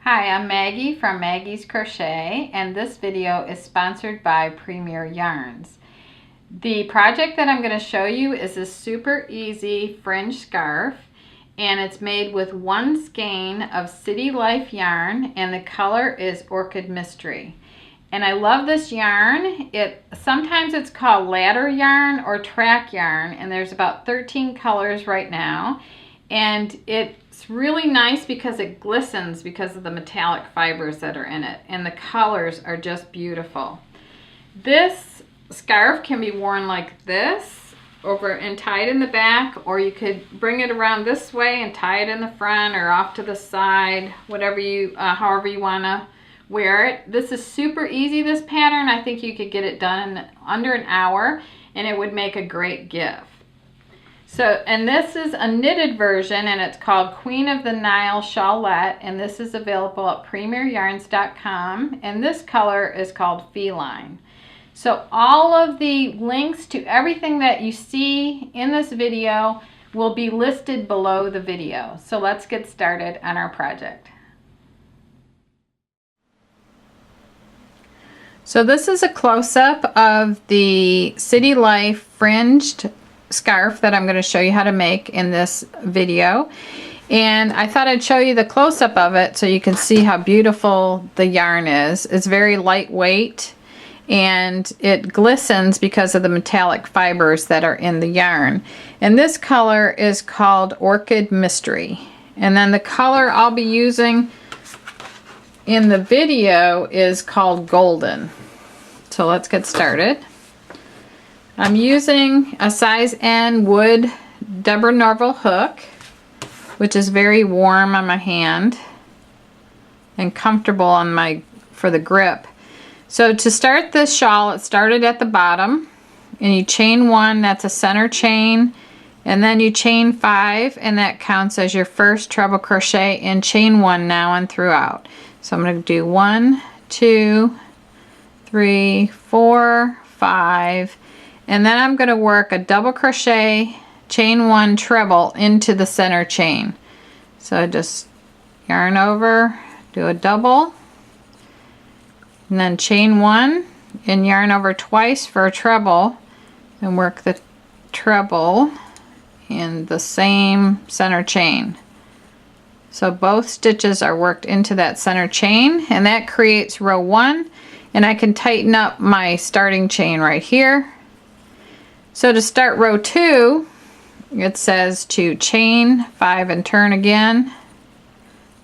Hi, I'm Maggie from Maggie's Crochet, and this video is sponsored by Premier Yarns. The project that I'm going to show you is a super easy fringe scarf, and it's made with one skein of City Life yarn, and the color is Orchid Mystery. And I love this yarn. Sometimes it's called ladder yarn or track yarn, and there's about 13 colors right now. And it's really nice because it glistens because of the metallic fibers that are in it. And the colors are just beautiful. This scarf can be worn like this, over and tied in the back, or you could bring it around this way and tie it in the front or off to the side, whatever you, however you want to wear it. This is super easy, this pattern. I think you could get it done in under an hour, and it would make a great gift. So, and this is a knitted version, and it's called Queen of the Nile Shawlette, and this is available at premieryarns.com, and this color is called Feline. So all of the links to everything that you see in this video will be listed below the video. So let's get started on our project. So this is a close-up of the City Life fringed scarf that I'm going to show you how to make in this video, and I thought I'd show you the close-up of it so you can see how beautiful the yarn is. It's very lightweight and it glistens because of the metallic fibers that are in the yarn. And this color is called Orchid Mystery, and then the color I'll be using in the video is called Golden. So let's get started. I'm using a size N wood Deborah Norville hook, which is very warm on my hand and comfortable on for the grip. So to start this shawl, it started at the bottom, and you chain one, that's a center chain, and then you chain 5, and that counts as your first treble crochet, and chain 1 now and throughout. So I'm going to do 1, 2, 3, 4, 5. And then I'm going to work a double crochet, chain 1, treble into the center chain. So just yarn over, do a double, and then chain 1 and yarn over twice for a treble, and work the treble in the same center chain. So both stitches are worked into that center chain, and that creates row 1, and I can tighten up my starting chain right here. So to start row 2, it says to chain 5 and turn again,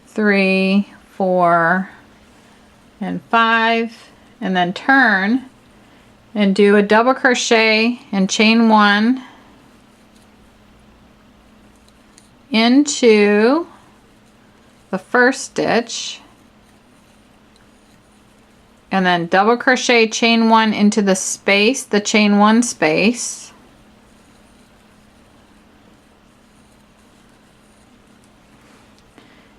3, 4, and 5, and then turn and do a double crochet and chain 1 into the first stitch, and then double crochet, chain 1 into the space, the chain 1 space,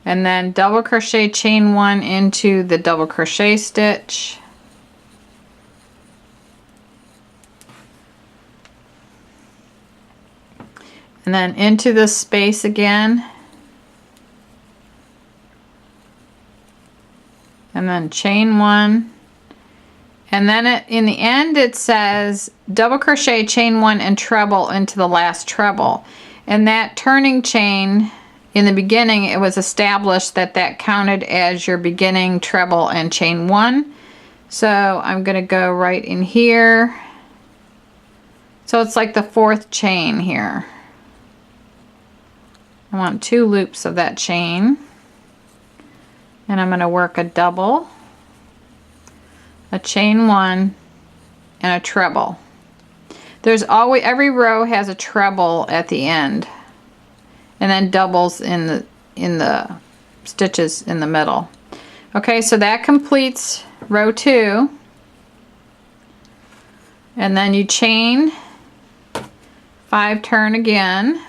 and then double crochet, chain 1 into the double crochet stitch, and then into the space again, and then chain 1. And then in the end it says double crochet, chain 1, and treble into the last treble. And that turning chain, in the beginning it was established that that counted as your beginning treble and chain 1. So I'm going to go right in here. So it's like the 4th chain here. I want 2 loops of that chain. And I'm going to work a double, a chain 1, and a treble. There's always, every row has a treble at the end, and then doubles in the stitches in the middle. Okay, so that completes row 2, and then you chain 5, turn again,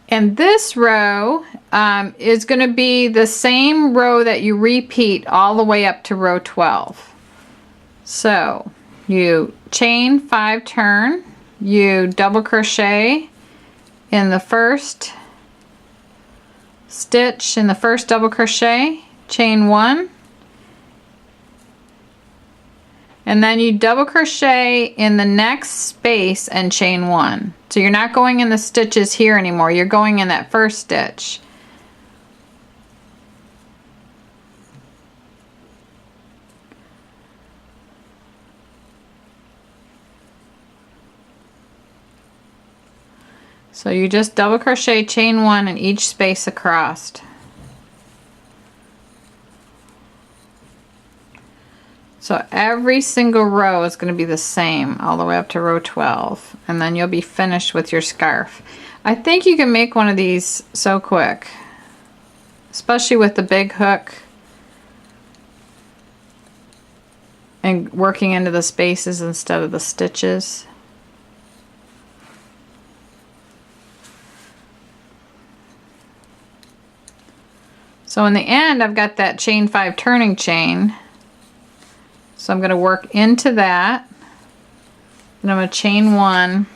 and this row is going to be the same row that you repeat all the way up to row 12. So you chain 5, turn, you double crochet, in the first stitch in the first double crochet, chain 1, and then you double crochet in the next space and chain 1. So you're not going in the stitches here anymore, you're going in that first stitch. So you just double crochet, chain 1 in each space across. So every single row is going to be the same all the way up to row 12, and then you'll be finished with your scarf. I think you can make one of these so quick, especially with the big hook and working into the spaces instead of the stitches. So in the end, I've got that chain 5 turning chain. So I'm going to work into that. And I'm going to chain 1.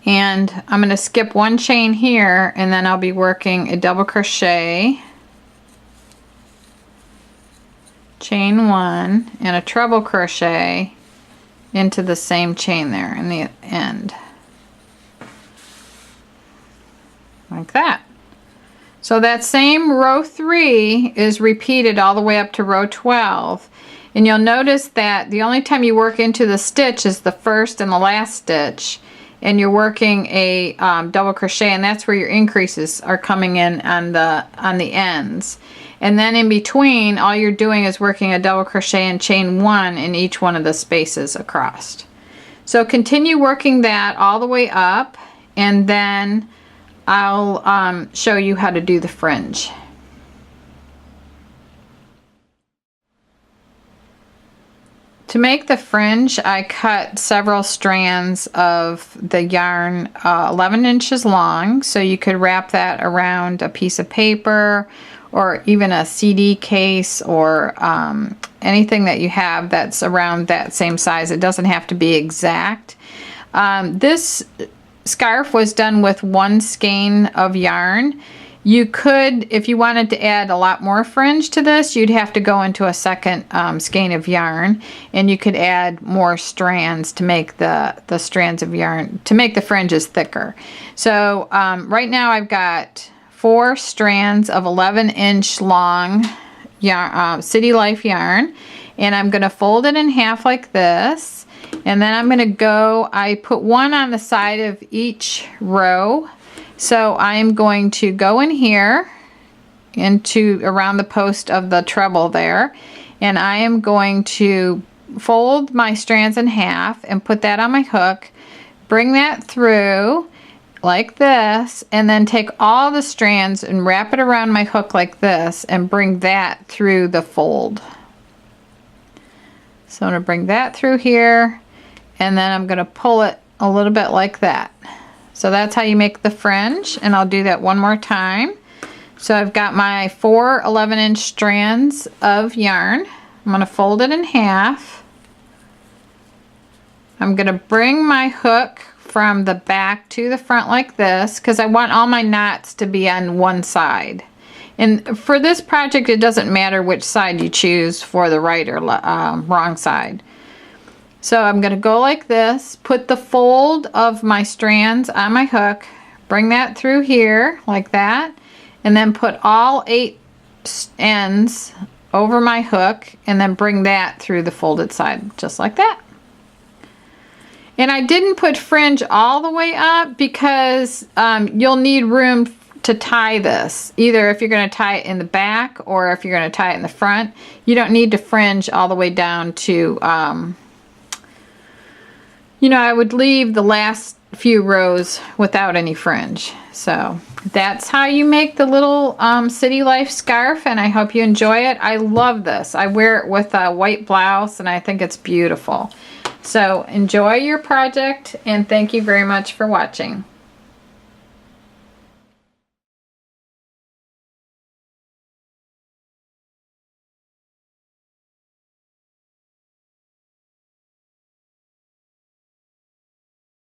And I'm going to skip 1 chain here, and then I'll be working a double crochet, chain 1, and a treble crochet into the same chain there in the end. Like that. So that same row 3 is repeated all the way up to row 12. And you'll notice that the only time you work into the stitch is the first and the last stitch. And you're working a double crochet, and that's where your increases are coming in on the ends. And then in between, all you're doing is working a double crochet and chain 1 in each one of the spaces across. So continue working that all the way up, and then I'll show you how to do the fringe. To make the fringe, I cut several strands of the yarn 11 inches long, so you could wrap that around a piece of paper or even a CD case or anything that you have that's around that same size. It doesn't have to be exact. This scarf was done with 1 skein of yarn. You could, if you wanted to add a lot more fringe to this, you'd have to go into a second skein of yarn, and you could add more strands to make the strands of yarn, to make the fringes thicker. So right now I've got 4 strands of 11-inch long yarn, City Life yarn, and I'm going to fold it in half like this. And then I'm going to go, I put 1 on the side of each row. So I'm going to go in here into around the post of the treble there, and I am going to fold my strands in half and put that on my hook, bring that through like this, and then take all the strands and wrap it around my hook like this and bring that through the fold. So I'm going to bring that through here, and then I'm going to pull it a little bit like that. So that's how you make the fringe, and I'll do that one more time. So I've got my 4 11-inch strands of yarn. I'm going to fold it in half. I'm going to bring my hook from the back to the front like this, because I want all my knots to be on one side. And for this project, it doesn't matter which side you choose for the right or wrong side. So I'm going to go like this, put the fold of my strands on my hook, bring that through here like that, and then put all 8 ends over my hook, and then bring that through the folded side just like that. And I didn't put fringe all the way up because you'll need room to tie this. Either if you're going to tie it in the back or if you're going to tie it in the front. You don't need to fringe all the way down to you know, I would leave the last few rows without any fringe. So that's how you make the little City Life scarf, and I hope you enjoy it. I love this. I wear it with a white blouse, and I think it's beautiful. So enjoy your project, and thank you very much for watching.